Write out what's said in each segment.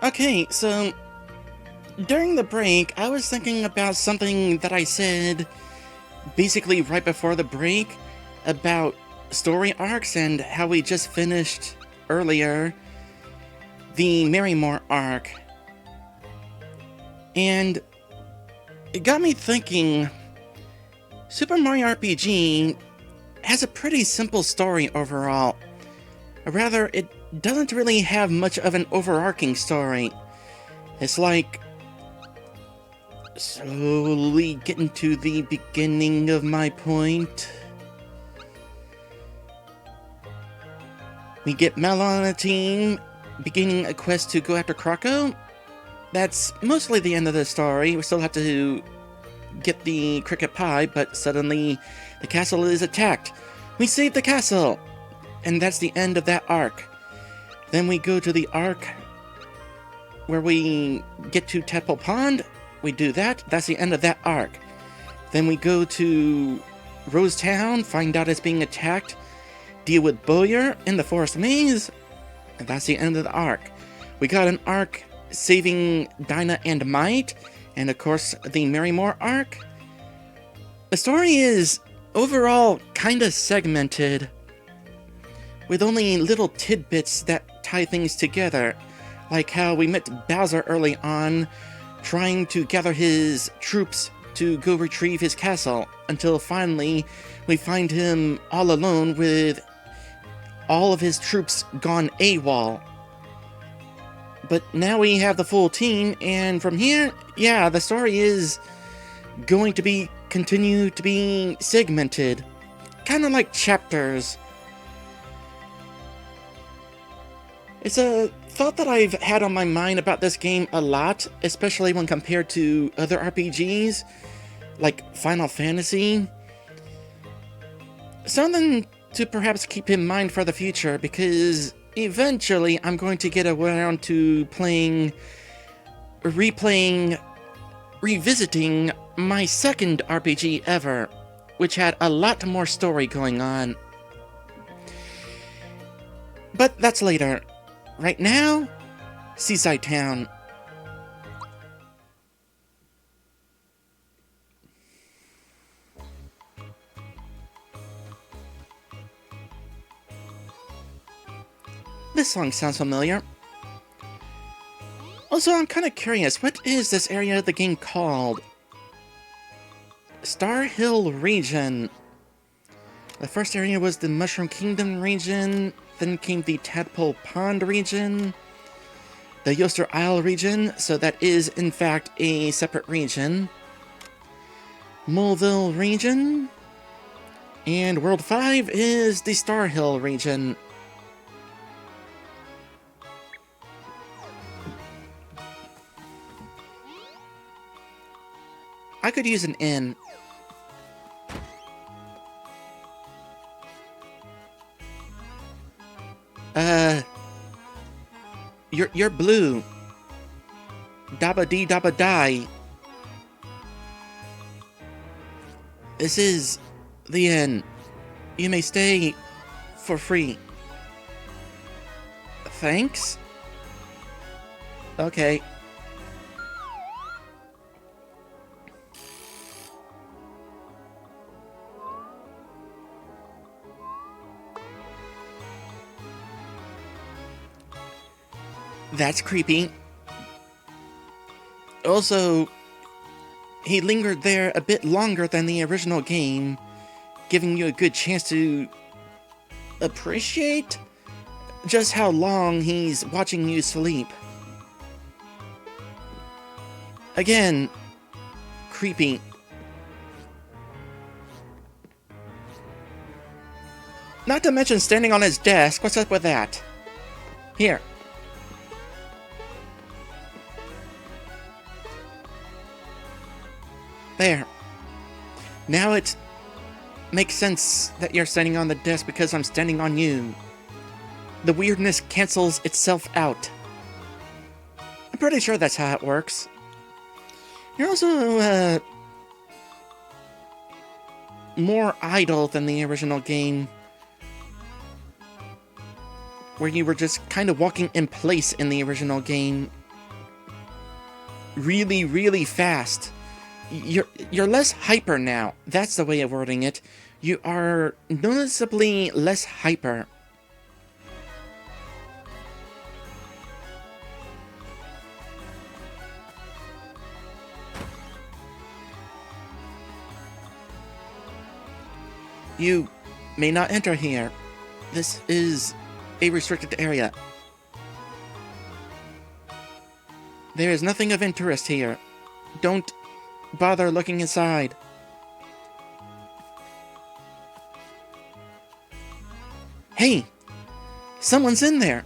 Okay, so during the break, I was thinking about something that I said basically right before the break about story arcs and how we just finished earlier the Marrymore arc. And it got me thinking, Super Mario RPG has a pretty simple story overall. Rather, it doesn't really have much of an overarching story. It's like slowly getting to the beginning of my point. We get Mel on a team, beginning a quest to go after Croco. That's mostly the end of the story. We still have to get the cricket pie, but suddenly the castle is attacked. We save the castle! And that's the end of that arc. Then we go to the arc where we get to Tadpole Pond. We do that. That's the end of that arc. Then we go to Rose Town, find out it's being attacked, deal with Bowyer in the forest maze, and that's the end of the arc. We got an arc saving Dinah and Might, and of course the Marrymore arc. The story is overall kinda segmented, with only little tidbits that tie things together, like how we met Bowser early on, trying to gather his troops to go retrieve his castle, until finally we find him all alone with all of his troops gone AWOL. But now we have the full team, and from here, yeah, the story is going to continue to be segmented, kind of like chapters. It's a thought that I've had on my mind about this game a lot, especially when compared to other RPGs, like Final Fantasy. Something to perhaps keep in mind for the future, because eventually I'm going to get around to revisiting my second RPG ever, which had a lot more story going on. But that's later. Right now, Seaside Town. This song sounds familiar. Also, I'm kind of curious, what is this area of the game called? Star Hill region. The first area was the Mushroom Kingdom region, then came the Tadpole Pond region, the Yoster Isle region, so that is in fact a separate region, Moleville region, and World 5 is the Star Hill region. I could use an inn. You're blue. Dabba dee dabba die. This is the inn. You may stay for free. Thanks? Okay. That's creepy. Also, he lingered there a bit longer than the original game, giving you a good chance to appreciate just how long he's watching you sleep. Again, creepy. Not to mention standing on his desk. What's up with that? Here. There. Now it makes sense that you're standing on the desk because I'm standing on you. The weirdness cancels itself out. I'm pretty sure that's how it works. You're also, more idle than the original game, where you were just kind of walking in place in the original game, really, really fast. You're less hyper now. That's the way of wording it. You are noticeably less hyper. You may not enter here. This is a restricted area. There is nothing of interest here. Don't bother looking inside. Hey! Someone's in there!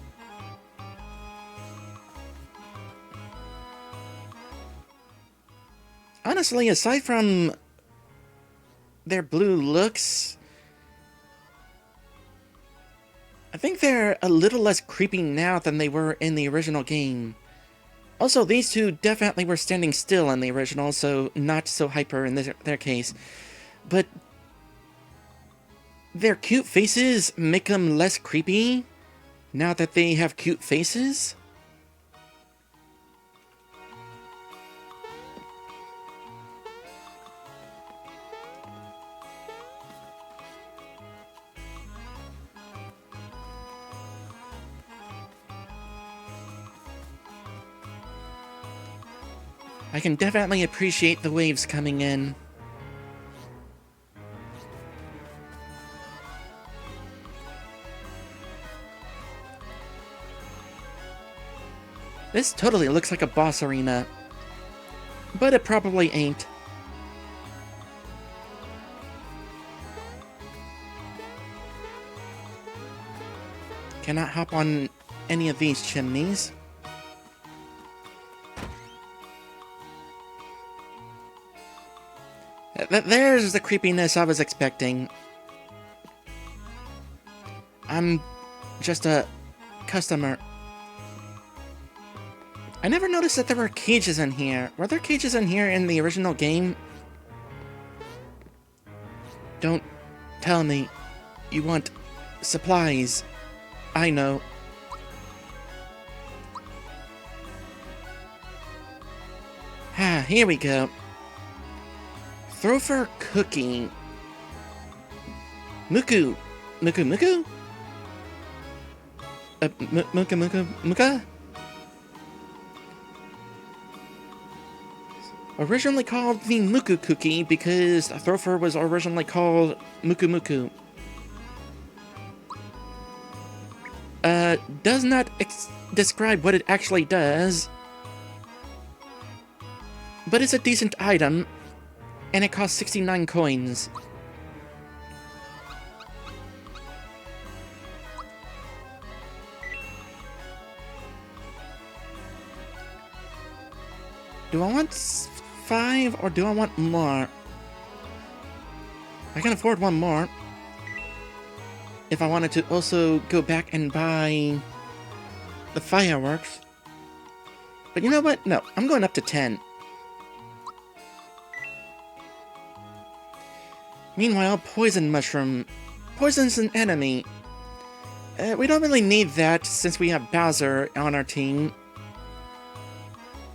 Honestly, aside from their blue looks, I think they're a little less creepy now than they were in the original game. Also, these two definitely were standing still in the original, so not so hyper in their case. But their cute faces make them less creepy now that they have cute faces. I can definitely appreciate the waves coming in. This totally looks like a boss arena, but it probably ain't. Cannot hop on any of these chimneys. There's the creepiness I was expecting. I'm just a customer. I never noticed that there were cages in here. Were there cages in here in the original game? Don't tell me you want supplies. I know. Ah, here we go. Throw-for cookie. Muku. Muku Muku? Muka Muka Muka? Originally called the Muku Cookie because Throw-for was originally called Muku Muku. Does not describe what it actually does, but it's a decent item, and it costs 69 coins. Do I want 5 or do I want more? I can afford one more. If I wanted to also go back and buy the fireworks. But you know what? No, I'm going up to 10. Meanwhile, poison mushroom. Poison's an enemy. We don't really need that since we have Bowser on our team.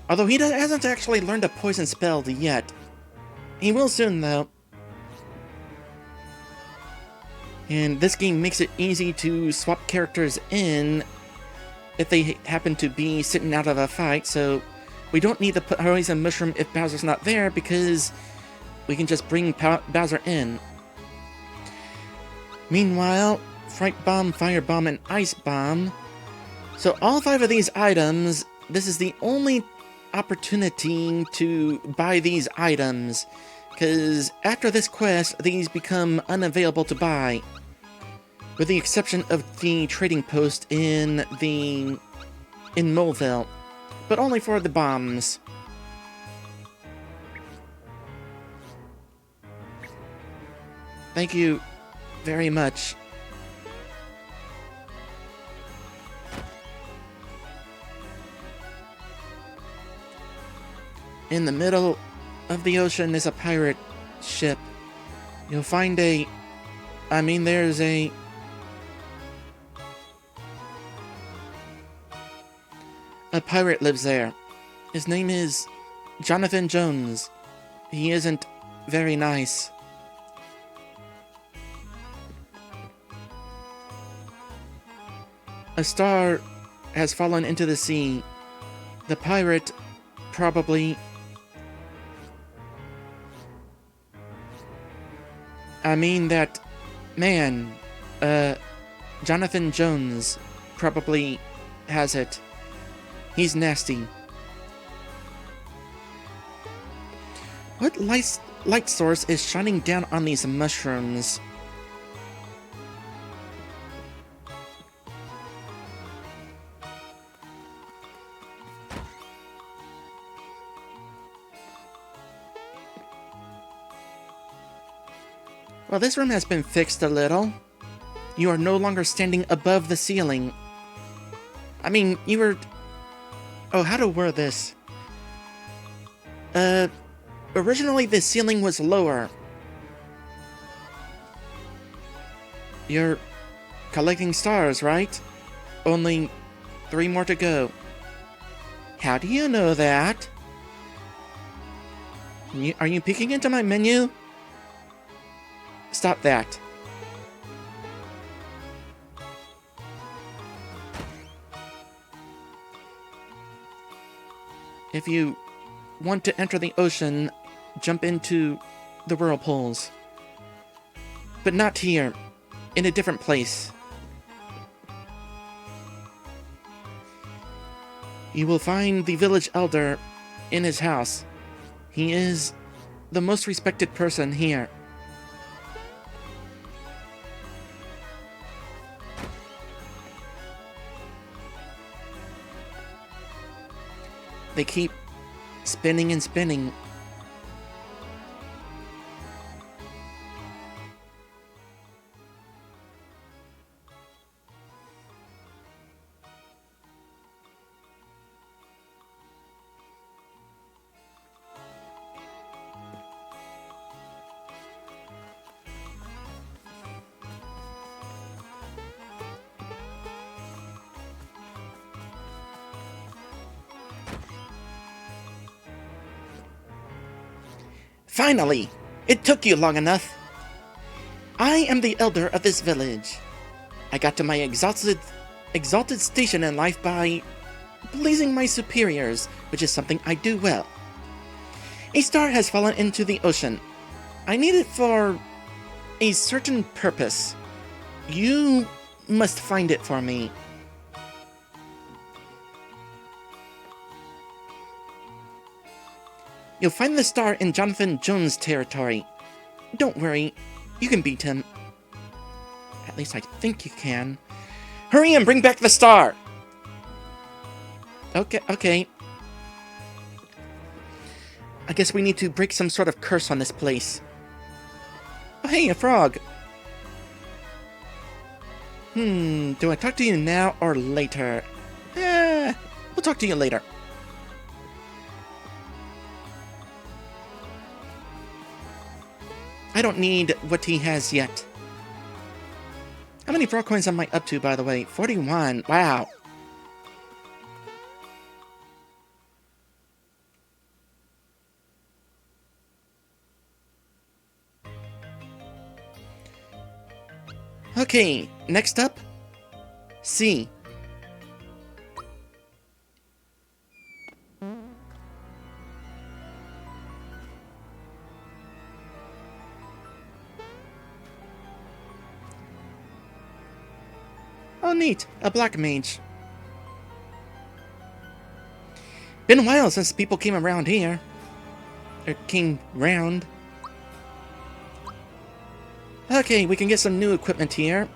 Although he hasn't actually learned a poison spell yet. He will soon, though. And this game makes it easy to swap characters in if they happen to be sitting out of a fight, so we don't need the poison mushroom if Bowser's not there because we can just bring Bowser in. Meanwhile, Fright Bomb, Fire Bomb, and Ice Bomb. So all 5 of these items, this is the only opportunity to buy these items, because after this quest, these become unavailable to buy. With the exception of the trading post in Moleville, but only for the bombs. Thank you very much. In the middle of the ocean is a pirate ship. You'll find there's a pirate lives there. His name is Jonathan Jones. He isn't very nice. A star has fallen into the sea. The pirate probably... I mean that man, Jonathan Jones probably has it. He's nasty. What light source is shining down on these mushrooms? Well, this room has been fixed a little. You are no longer standing above the ceiling. I mean, you were... Oh, how to word this? Originally the ceiling was lower. You're collecting stars, right? Only 3 more to go. How do you know that? Are you peeking into my menu? Stop that. If you want to enter the ocean, jump into the whirlpools. But not here. In a different place. You will find the village elder in his house. He is the most respected person here. They keep spinning and spinning. Finally! It took you long enough. I am the elder of this village. I got to my exalted station in life by pleasing my superiors, which is something I do well. A star has fallen into the ocean. I need it for a certain purpose. You must find it for me. You'll find the star in Jonathan Jones' territory. Don't worry, you can beat him. At least I think you can. Hurry and bring back the star! Okay. I guess we need to break some sort of curse on this place. Oh, hey, a frog! Do I talk to you now or later? We'll talk to you later. I don't need what he has yet. How many frog coins am I up to, by the way? 41. Wow. Okay, next up, C. Oh, neat. A black mage. Been a while since people came around here. Or came round. Okay, we can get some new equipment here.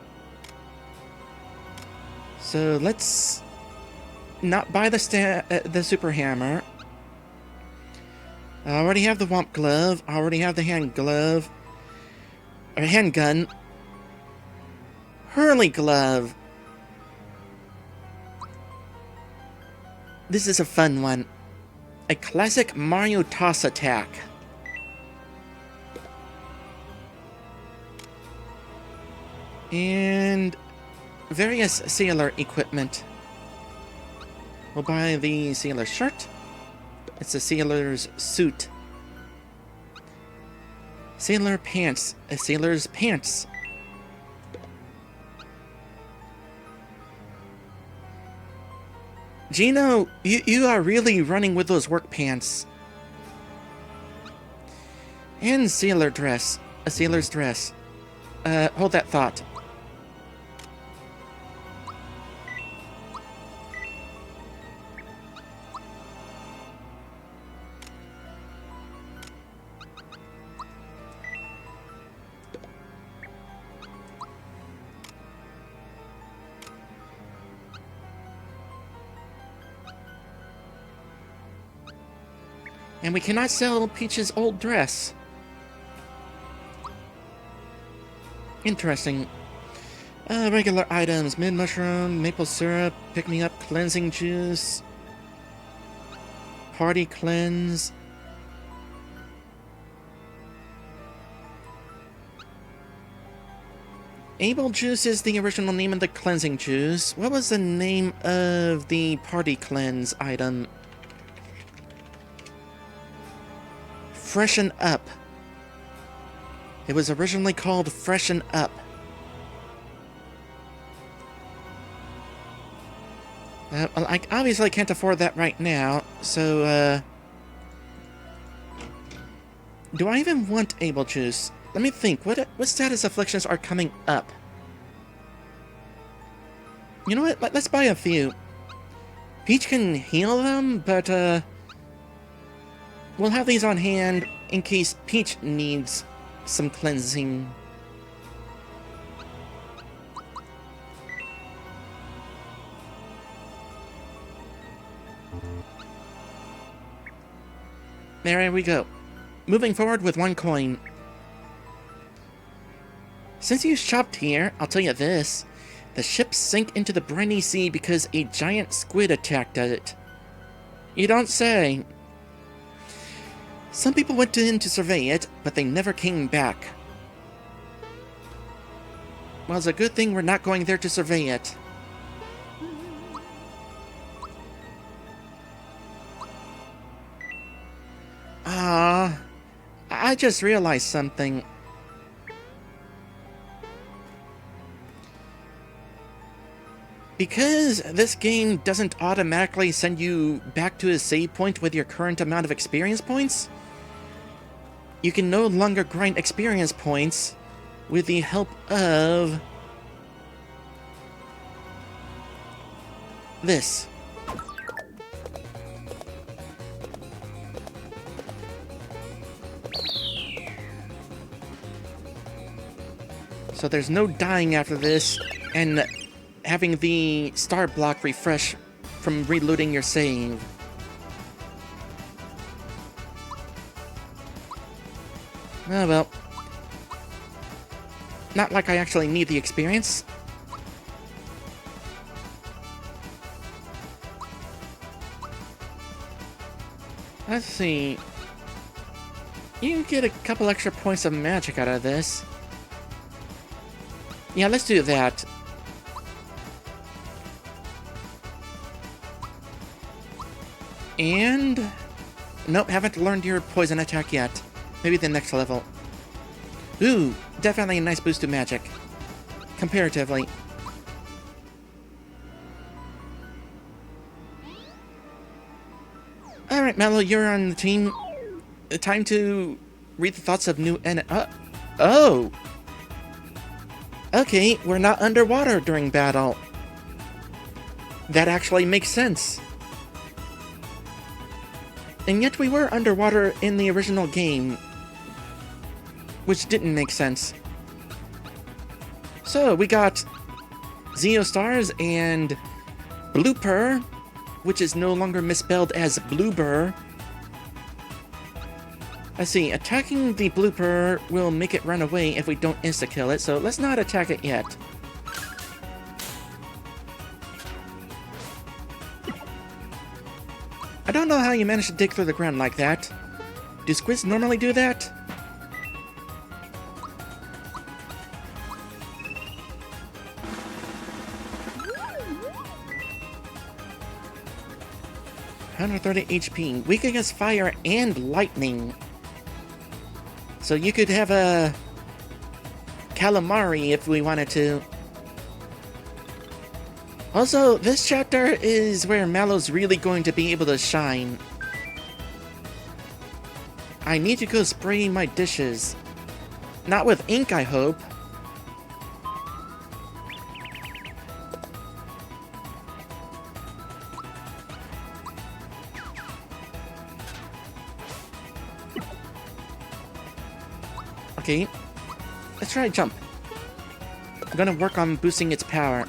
So let's not buy the super hammer. I already have the womp glove. I already have the hand glove. Or handgun. Hurley glove. This is a fun one. A classic Mario toss attack. And various sailor equipment. We'll buy the sailor shirt. It's a sailor's suit. Sailor pants. A sailor's pants. Gino, you are really running with those work pants. And sailor dress. A sailor's dress. Hold that thought. And we cannot sell Peach's old dress. Interesting. Regular items. Mint mushroom, maple syrup, pick-me-up cleansing juice. Party cleanse. Able juice is the original name of the cleansing juice. What was the name of the party cleanse item? Freshen Up. It was originally called Freshen Up. I obviously can't afford that right now, so, do I even want Able Juice? Let me think, what status afflictions are coming up? You know what, let's buy a few. Peach can heal them, but, we'll have these on hand in case Peach needs some cleansing. There we go. Moving forward with 1 coin. Since you shopped here, I'll tell you this. The ship sank into the briny sea because a giant squid attacked it. You don't say. Some people went in to survey it, but they never came back. Well, it's a good thing we're not going there to survey it. I just realized something. Because this game doesn't automatically send you back to a save point with your current amount of experience points, you can no longer grind experience points with the help of this. So there's no dying after this, and having the star block refresh from reloading your save. Oh well. Not like I actually need the experience. Let's see. You can get a couple extra points of magic out of this. Yeah, let's do that. And... nope, haven't learned your poison attack yet. Maybe the next level. Ooh, definitely a nice boost to magic. Comparatively. Alright, Mallow, you're on the team. Time to read the thoughts of new oh! Okay, we're not underwater during battle. That actually makes sense. And yet we were underwater in the original game, which didn't make sense. So, we got Zeostars and Blooper, which is no longer misspelled as Bloober. Let's see, attacking the Blooper will make it run away if we don't insta-kill it, so let's not attack it yet. I don't know how you managed to dig through the ground like that. Do squids normally do that? 130 HP. Weak against fire and lightning. So you could have a calamari if we wanted to. Also, this chapter is where Mallow's really going to be able to shine. I need to go spray my dishes. Not with ink, I hope. Okay, let's try a jump. I'm gonna work on boosting its power.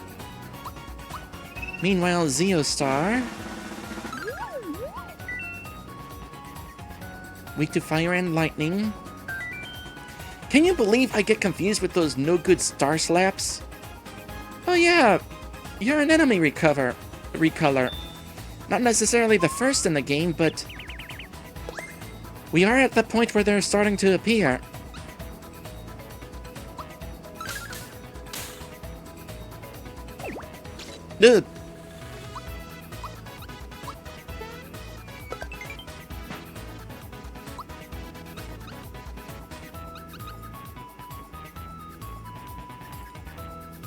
Meanwhile, Zeostar. Weak to fire and lightning. Can you believe I get confused with those no-good star slaps? Oh yeah, you're an enemy recolor. Not necessarily the first in the game, but we are at the point where they're starting to appear. Ugh.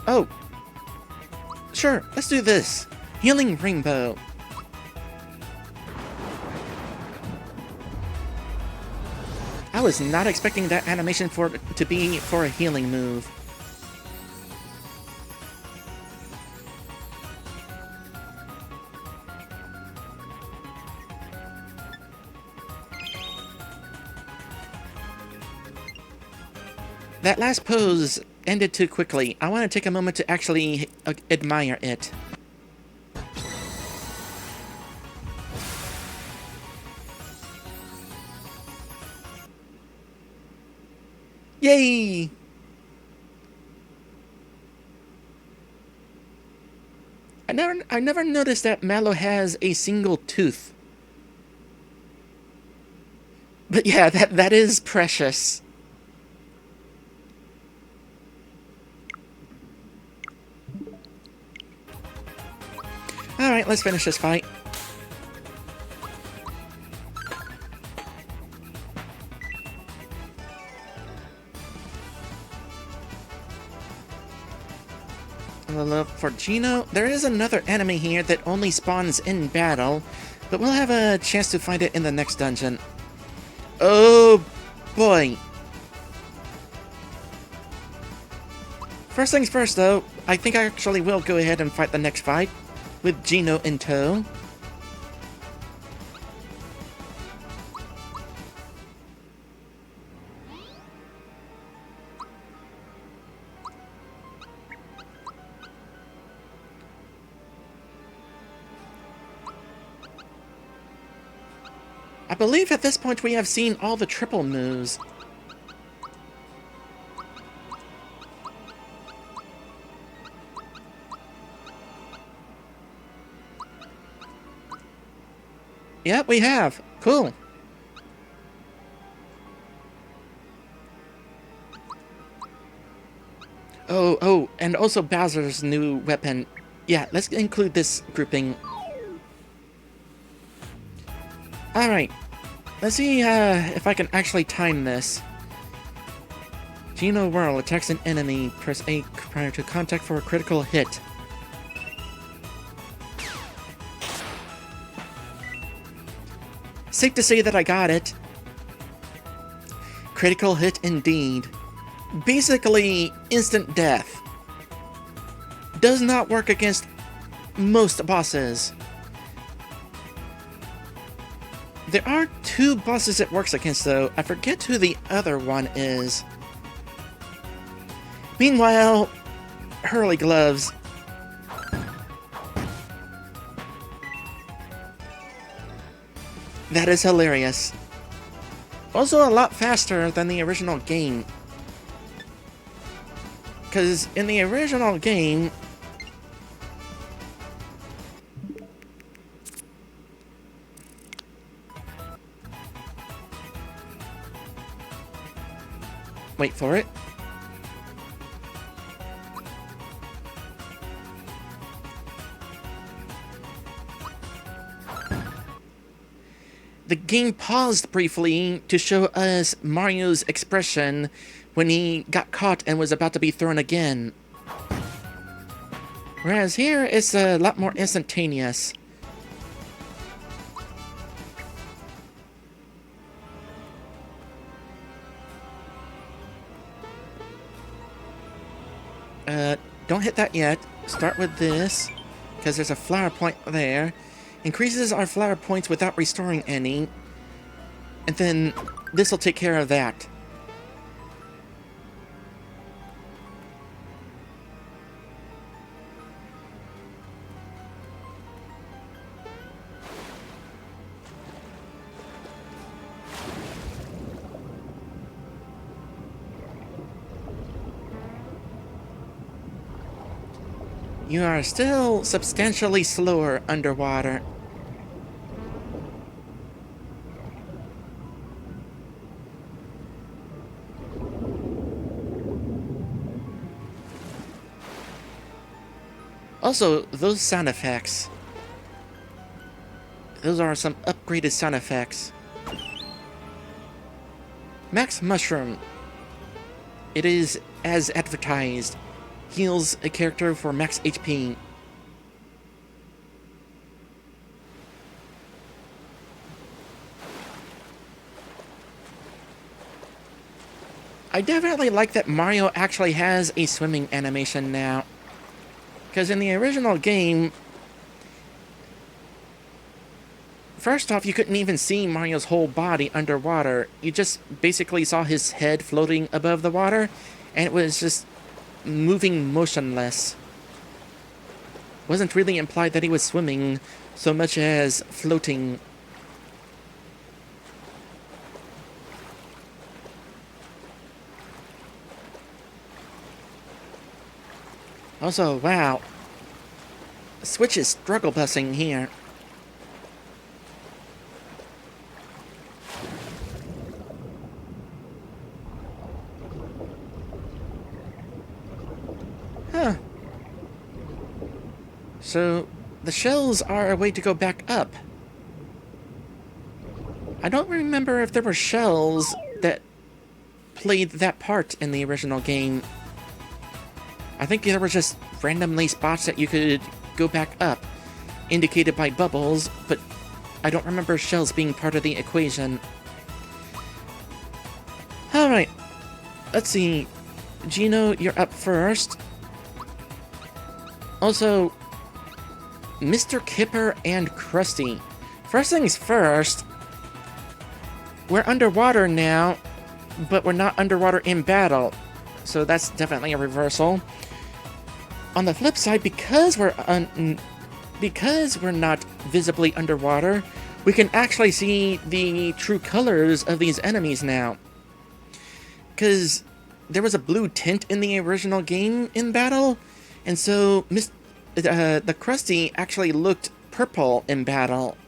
Oh. Sure, let's do this. Healing Rainbow. I was not expecting that animation to be for a healing move. That last pose ended too quickly. I want to take a moment to actually admire it. Yay! I never noticed that Mallow has a single tooth. But yeah, that is precious. Alright, let's finish this fight. For Gino, there is another enemy here that only spawns in battle, but we'll have a chance to find it in the next dungeon. Oh boy. First things first though, I think I actually will go ahead and fight the next fight, with Gino in tow. I believe at this point we have seen all the triple moves. Yep, we have. Cool. Oh, and also Bowser's new weapon. Yeah, let's include this grouping. Alright. Let's see if I can actually time this. Gino Whirl attacks an enemy. Press A prior to contact for a critical hit. Safe to say that I got it. Critical hit indeed. Basically, instant death. Does not work against most bosses. There are two bosses it works against though. I forget who the other one is. Meanwhile, Hurley Gloves. That is hilarious. Also a lot faster than the original game. Because in the original game... Wait for it. the game paused briefly to show us Mario's expression when he got caught and was about to be thrown again. Whereas here, it's a lot more instantaneous. Don't hit that yet. Start with this, because there's a flower point there. Increases our flower points without restoring any. And then this will take care of that. You are still substantially slower underwater. Also, those sound effects. Those are some upgraded sound effects. Max Mushroom. It is as advertised. Heals a character for max HP. I definitely like that Mario actually has a swimming animation now. Because in the original game, first off, you couldn't even see Mario's whole body underwater. You just basically saw his head floating above the water, and it was just moving motionless. Wasn't really implied that he was swimming so much as floating. Also, wow. Switch is struggle busing here. Huh. So, the shells are a way to go back up. I don't remember if there were shells that played that part in the original game. I think there were just randomly spots that you could go back up, indicated by bubbles, but I don't remember shells being part of the equation. Alright, let's see. Gino, you're up first. Also, Mr. Kipper and Krusty. First things first, we're underwater now, but we're not underwater in battle, so that's definitely a reversal. On the flip side, because we're not visibly underwater, we can actually see the true colors of these enemies now. Because there was a blue tint in the original game in battle, and so the Krusty actually looked purple in battle.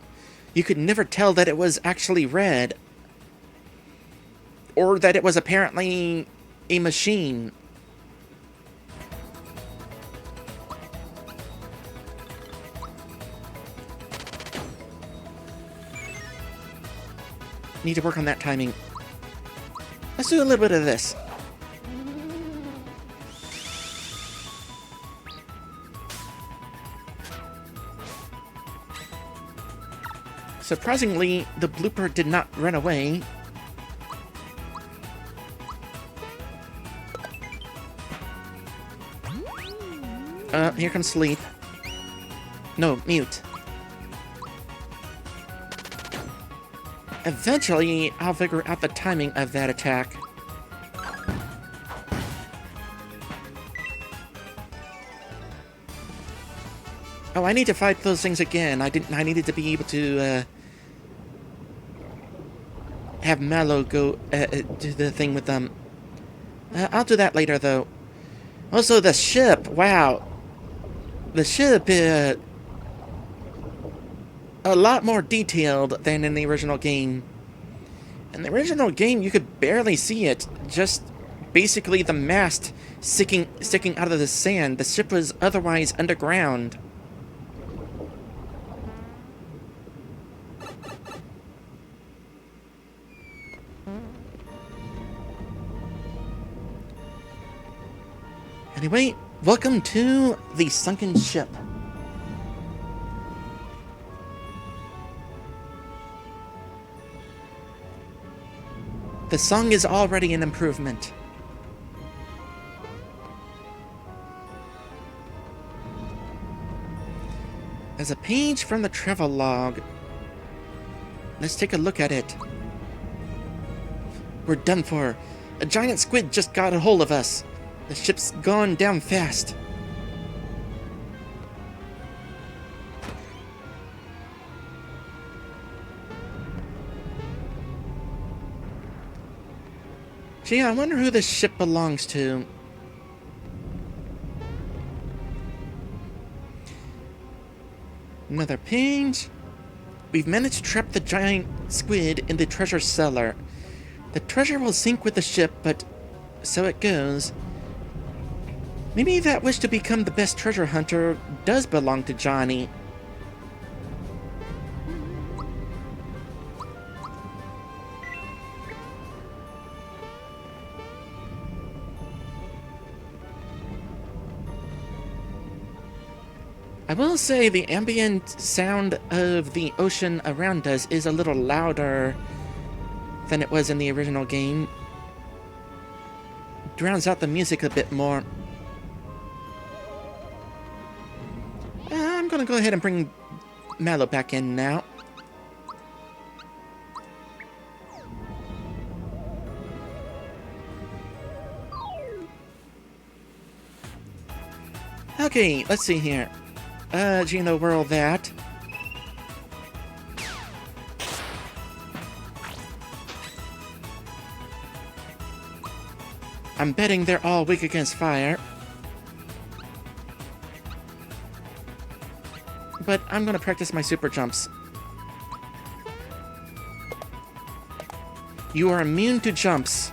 You could never tell that it was actually red, or that it was apparently a machine. Need to work on that timing. Let's do a little bit of this. Surprisingly, the blooper did not run away. Here comes sleep. No, mute. Eventually, I'll figure out the timing of that attack. Oh, I need to fight those things again. I needed to be able to, have Mallow go, do the thing with them. I'll do that later, though. Also, the ship. Wow. The ship, a lot more detailed than in the original game. In the original game, you could barely see it. Just basically the mast sticking out of the sand. The ship was otherwise underground. Anyway, welcome to the sunken ship. The song is already an improvement. There's a page from the travel log. Let's take a look at it. We're done for. A giant squid just got a hold of us. The ship's gone down fast. Gee, I wonder who this ship belongs to. Another page. We've managed to trap the giant squid in the treasure cellar. The treasure will sink with the ship, but so it goes. Maybe that wish to become the best treasure hunter does belong to Johnny. I will say the ambient sound of the ocean around us is a little louder than it was in the original game. Drowns out the music a bit more. I'm gonna go ahead and bring Mallow back in now. Okay, let's see here. Gino, whirl that. I'm betting they're all weak against fire. But I'm gonna practice my super jumps. You are immune to jumps.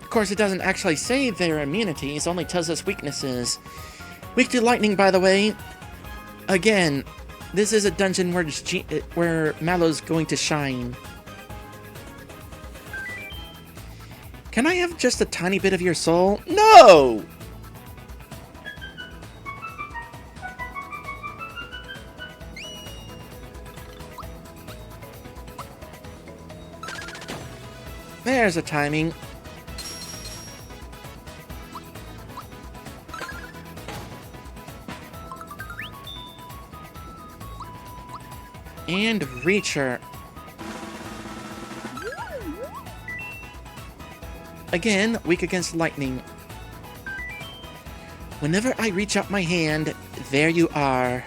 Of course, it doesn't actually say their immunities, only tells us weaknesses. Weak to lightning, by the way. Again, this is a dungeon where Mallow's going to shine. Can I have just a tiny bit of your soul? No! There's a timing. And Reacher. Again, weak against lightning. Whenever I reach out my hand, there you are.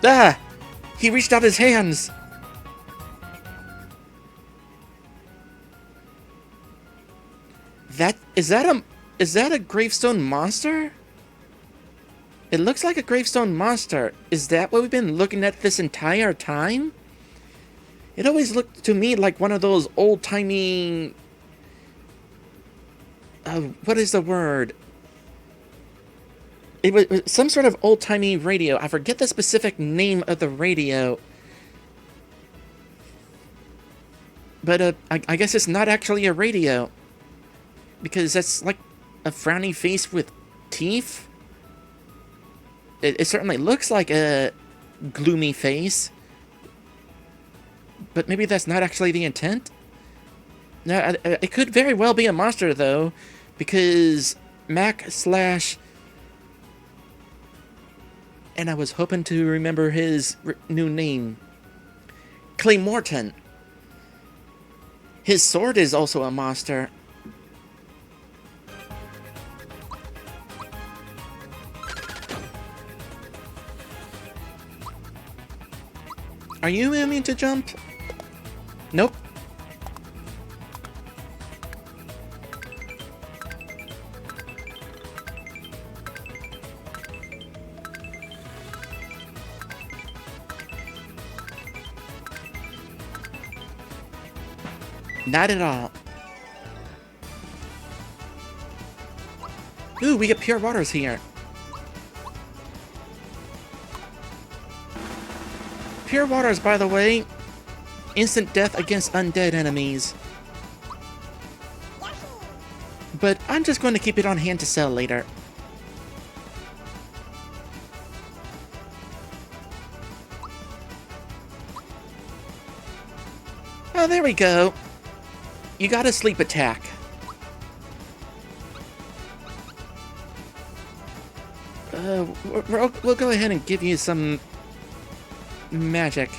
Ah! He reached out his hands! Is that a gravestone monster? It looks like a gravestone monster. Is that what we've been looking at this entire time? It always looked to me like one of those old-timey... what is the word? It was some sort of old-timey radio. I forget the specific name of the radio. But I guess it's not actually a radio. Because that's like a frowny face with teeth. It certainly looks like a gloomy face. But maybe that's not actually the intent? No, it could very well be a monster, though. Because Mac / and I was hoping to remember his new name. Clay Morton. His sword is also a monster. Are you immune to jump? Nope. Not at all. Ooh, we get pure waters here. Pure waters, by the way, instant death against undead enemies. But I'm just going to keep it on hand to sell later. Oh, there we go. You got a sleep attack. We'll go ahead and give you some magic.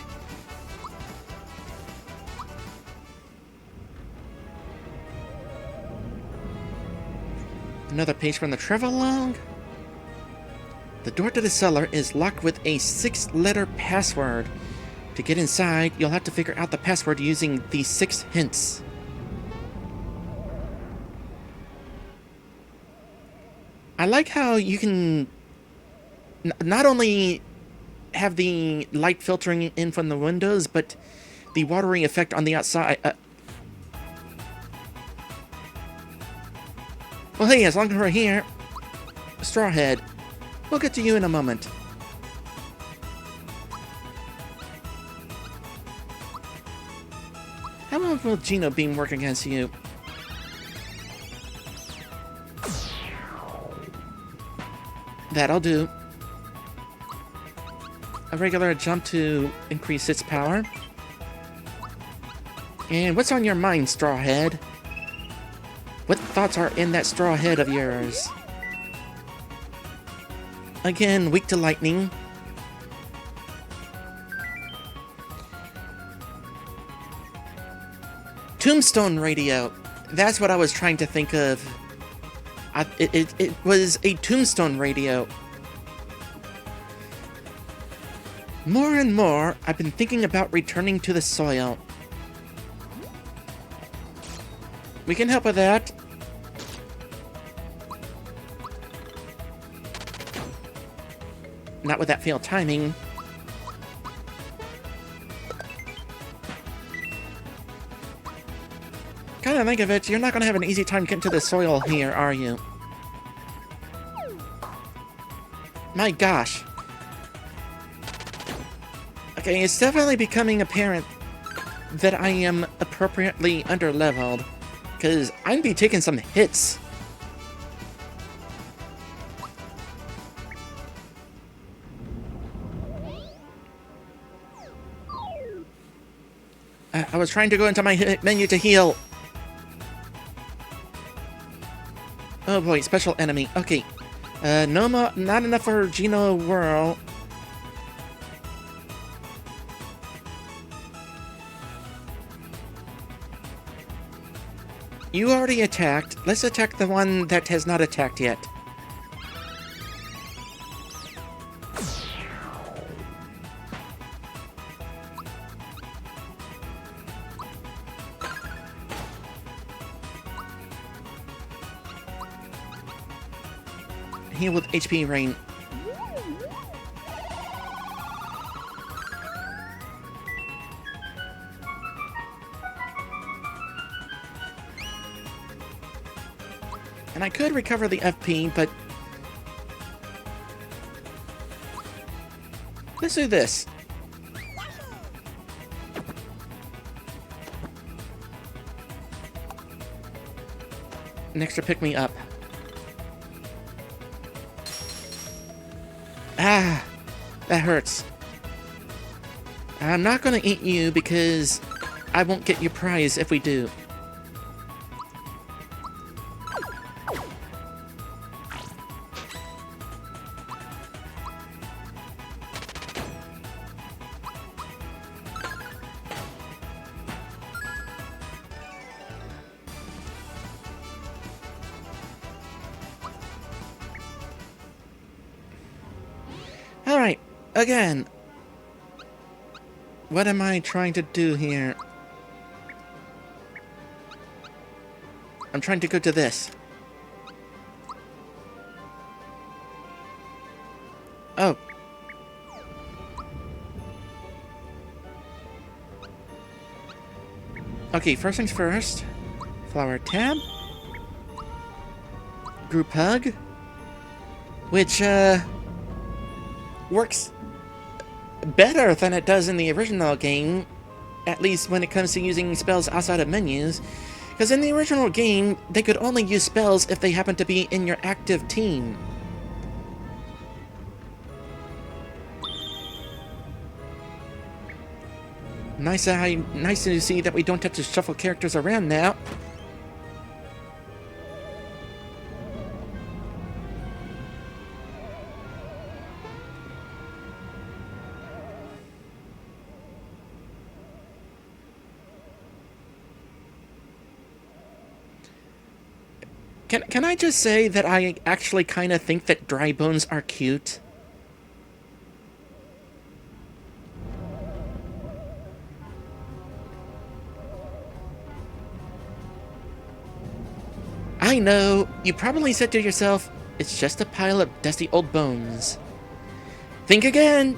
Another page from the travelogue. The door to the cellar is locked with a 6-letter password. To get inside, you'll have to figure out the password using these 6 hints. I like how you can not only have the light filtering in from the windows, but the watering effect on the outside. Well, hey, as long as we're here, Strawhead, we'll get to you in a moment. How long will Geno Beam work against you? That'll do. A regular jump to increase its power. And what's on your mind, Strawhead? What thoughts are in that straw head of yours? Again, weak to lightning. Tombstone radio. That's what I was trying to think of. It was a tombstone radio. More and more, I've been thinking about returning to the soil. We can help with that. Not with that failed timing. Kind of think of it, you're not going to have an easy time getting to the soil here, are you? My gosh. Okay, it's definitely becoming apparent that I am appropriately underleveled, because I'd be taking some hits. I was trying to go into my menu to heal. Oh boy, special enemy. Okay. No more, not enough for Geno Whirl. You already attacked. Let's attack the one that has not attacked yet. Heal with HP Rain. And I could recover the FP, but let's do this. An extra pick me up. Ah, that hurts. I'm not gonna eat you because I won't get your prize if we do. Alright, again. What am I trying to do here? I'm trying to go to this. Oh. Okay, first things first. Flower tab. Group hug. Which, works better than it does in the original game. At least when it comes to using spells outside of menus. Because in the original game, they could only use spells if they happened to be in your active team. Nice to see that we don't have to shuffle characters around now. Can I just say that I actually kind of think that dry bones are cute? I know, you probably said to yourself, it's just a pile of dusty old bones. Think again!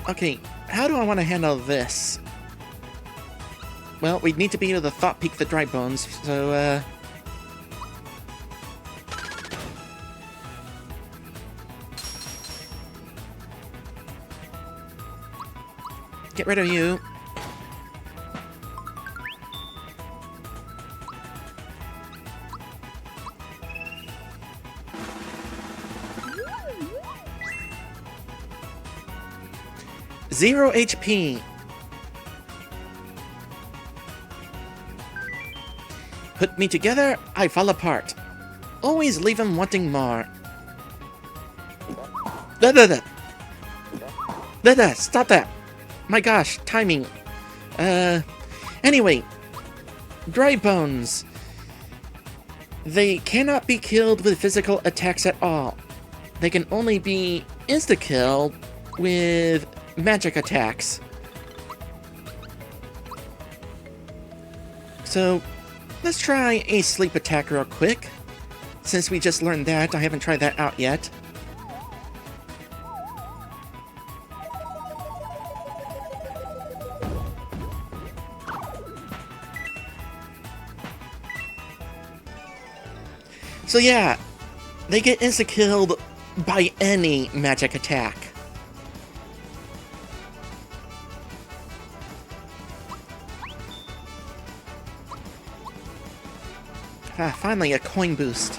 Okay, how do I want to handle this? Well, we'd need to be able to thought peek the dry bones, so, get rid of you. Zero HP. Put me together, I fall apart. Always leave him wanting more. Stop that. My gosh, timing. Anyway. Dry bones. They cannot be killed with physical attacks at all. They can only be insta-killed with magic attacks. So, let's try a sleep attack real quick. Since we just learned that, I haven't tried that out yet. So yeah, they get insta-killed by any magic attack. Ah, finally a coin boost.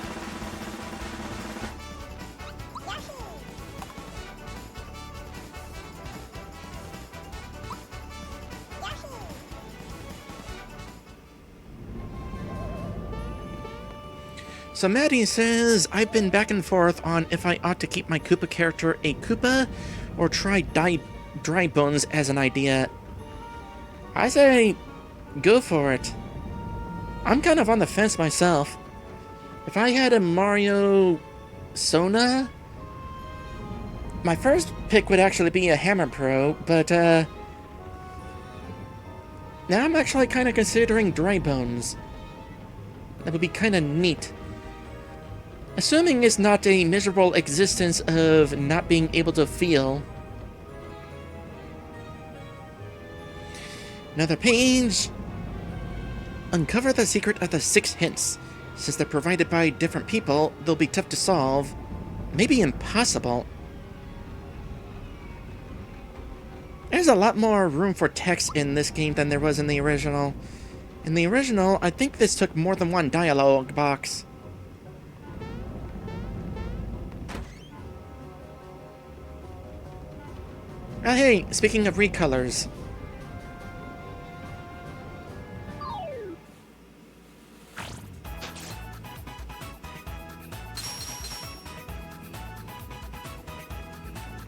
So Maddie says, I've been back and forth on if I ought to keep my Koopa character a Koopa or try dry bones as an idea. I say, go for it. I'm kind of on the fence myself. If I had a Mario Sona, my first pick would actually be a Hammer Pro, but now I'm actually kind of considering dry bones. That would be kind of neat. Assuming it's not a miserable existence of not being able to feel. Another page. Uncover the secret of the 6 hints. Since they're provided by different people, they'll be tough to solve. Maybe impossible. There's a lot more room for text in this game than there was in the original. In the original, I think this took more than one dialogue box. Oh hey, speaking of recolors.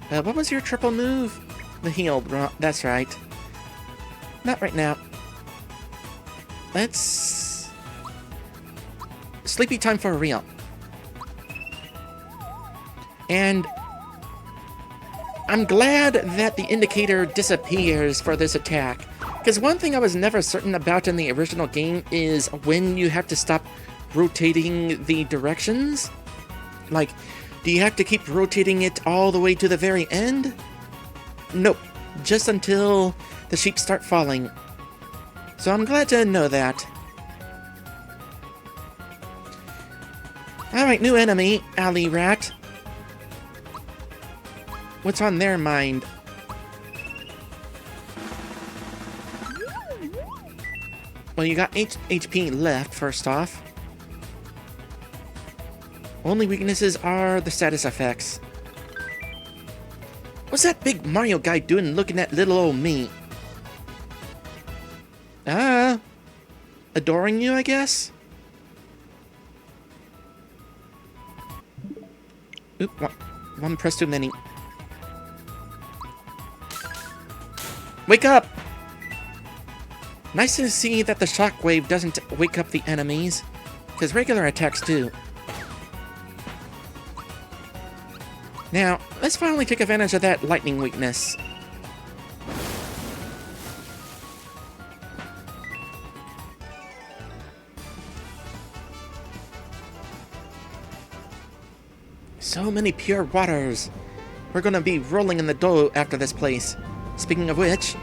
What was your triple move? The healed, that's right. Not right now. Let's... Sleepy time for real. And... I'm glad that the indicator disappears for this attack. Because one thing I was never certain about in the original game is when you have to stop rotating the directions. Like, Do you have to keep rotating it all the way to the very end? Nope, just until the sheep start falling. So I'm glad to know that. Alright, new enemy, alley rat. What's on their mind? Well, you got HP left, first off. Only weaknesses are the status effects. What's that big Mario guy doing looking at little old me? Adoring you, I guess? Oop, one press too many. Wake up! Nice to see that the shockwave doesn't wake up the enemies, because regular attacks do. Now, let's finally take advantage of that lightning weakness. So many pure waters. We're gonna be rolling in the dough after this place. Speaking of which...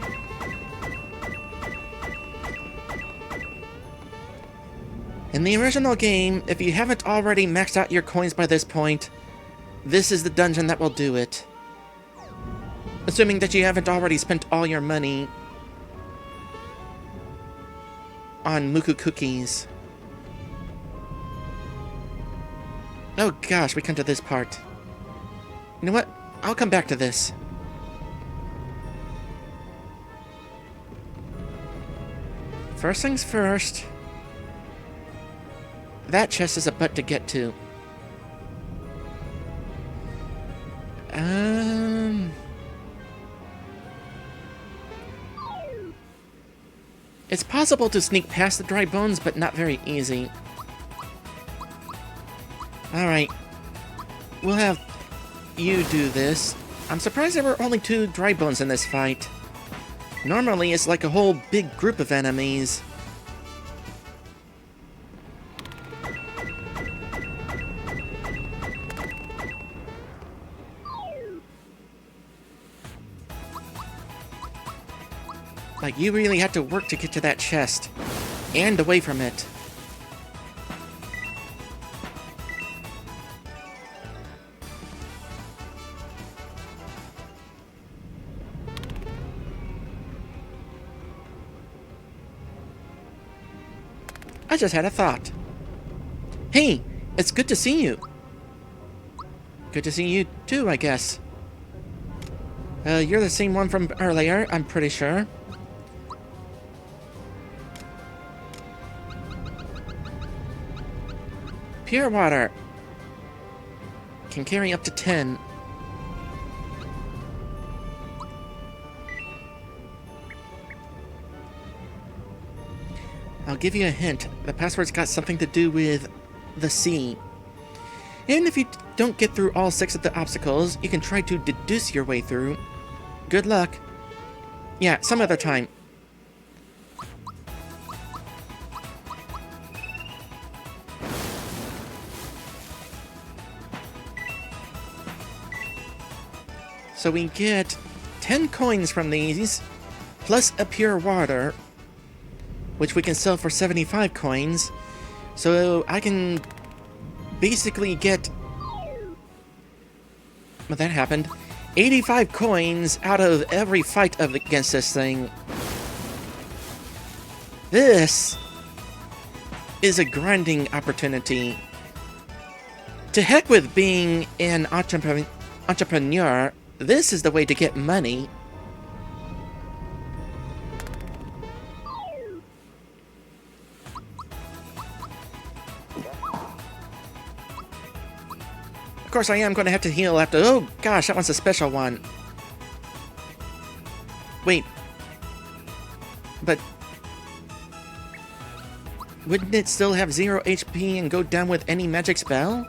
in the original game, if you haven't already maxed out your coins by this point, this is the dungeon that will do it. Assuming that you haven't already spent all your money on Muku cookies. Oh gosh, we come to this part. You know what? I'll come back to this. First things first. That chest is a butt to get to. It's possible to sneak past the dry bones, but not very easy. Alright. We'll have you do this. I'm surprised there were only 2 dry bones in this fight. Normally, it's like a whole big group of enemies. Like, you really had to work to get to that chest. And away from it. I just had a thought. Hey, it's good to see you. Good to see you too, I guess. You're the same one from earlier, I'm pretty sure. Pure water. Can carry up to 10. I'll give you a hint. The password's got something to do with the sea. And if you don't get through all 6 of the obstacles, you can try to deduce your way through. Good luck. Yeah, some other time. So we get 10 coins from these, plus a pure water, which we can sell for 75 coins. So I can basically get... well, that happened. 85 coins out of every fight against this thing. This is a grinding opportunity. To heck with being an entrepreneur, this is the way to get money. Of course, I am going to have to heal after... oh gosh, that one's a special one. Wait. But... wouldn't it still have 0 HP and go down with any magic spell?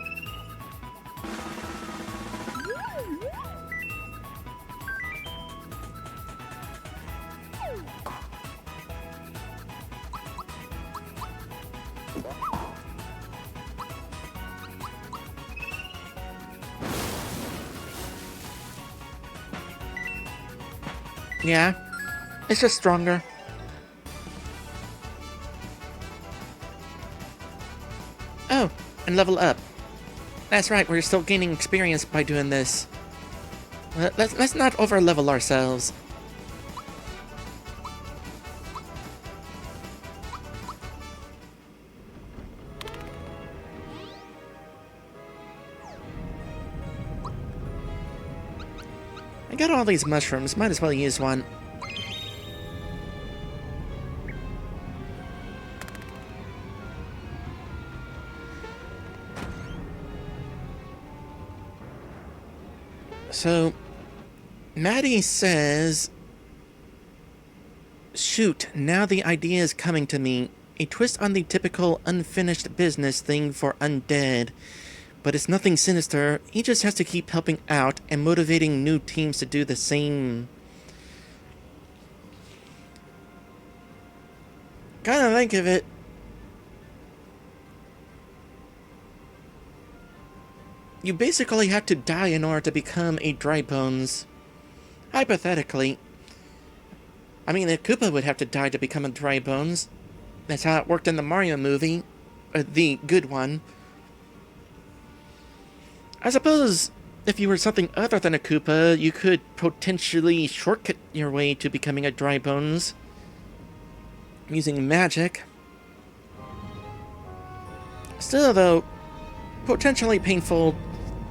Yeah, it's just stronger. Oh, and level up. That's right, we're still gaining experience by doing this. Let's not over-level ourselves. I got all these mushrooms, might as well use one. So, Maddie says, shoot, now the idea is coming to me. A twist on the typical unfinished business thing for undead. But it's nothing sinister, he just has to keep helping out and motivating new teams to do the same. Kinda think of it. You basically have to die in order to become a dry bones. Hypothetically. I mean, a Koopa would have to die to become a dry bones. That's how it worked in the Mario movie. The good one. I suppose if you were something other than a Koopa, you could potentially shortcut your way to becoming a dry bones. Using magic. Still, though, potentially painful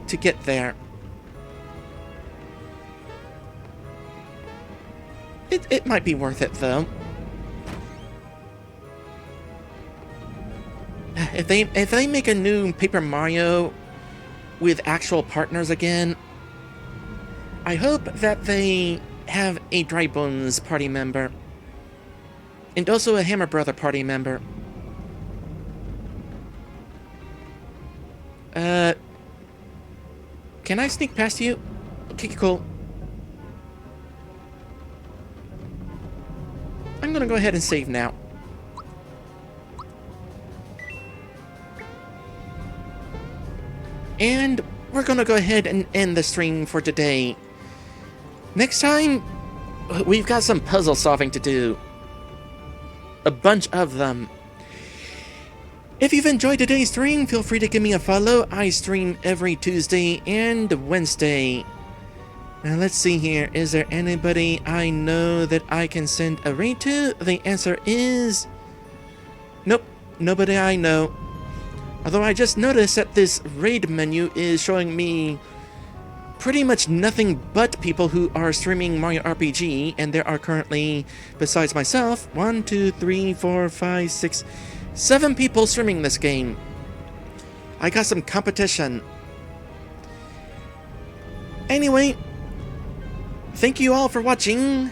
to get there. It might be worth it, though. If they make a new Paper Mario with actual partners again, I hope that they have a Dry Bones party member. And also a Hammer Brother party member. Can I sneak past you? Okay, cool. I'm gonna go ahead and save now. And we're gonna go ahead and end the stream for today. Next time, we've got some puzzle solving to do. A bunch of them. If you've enjoyed today's stream, feel free to give me a follow. I stream every Tuesday and Wednesday. Now let's see here. Is there anybody I know that I can send a raid to? The answer is... nope, nobody I know. Although I just noticed that this raid menu is showing me pretty much nothing but people who are streaming Mario RPG, and there are currently, besides myself, 1, 2, 3, 4, 5, 6, 7 people streaming this game. I got some competition. Anyway, thank you all for watching,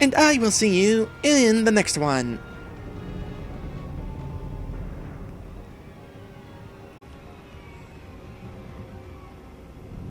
and I will see you in the next one.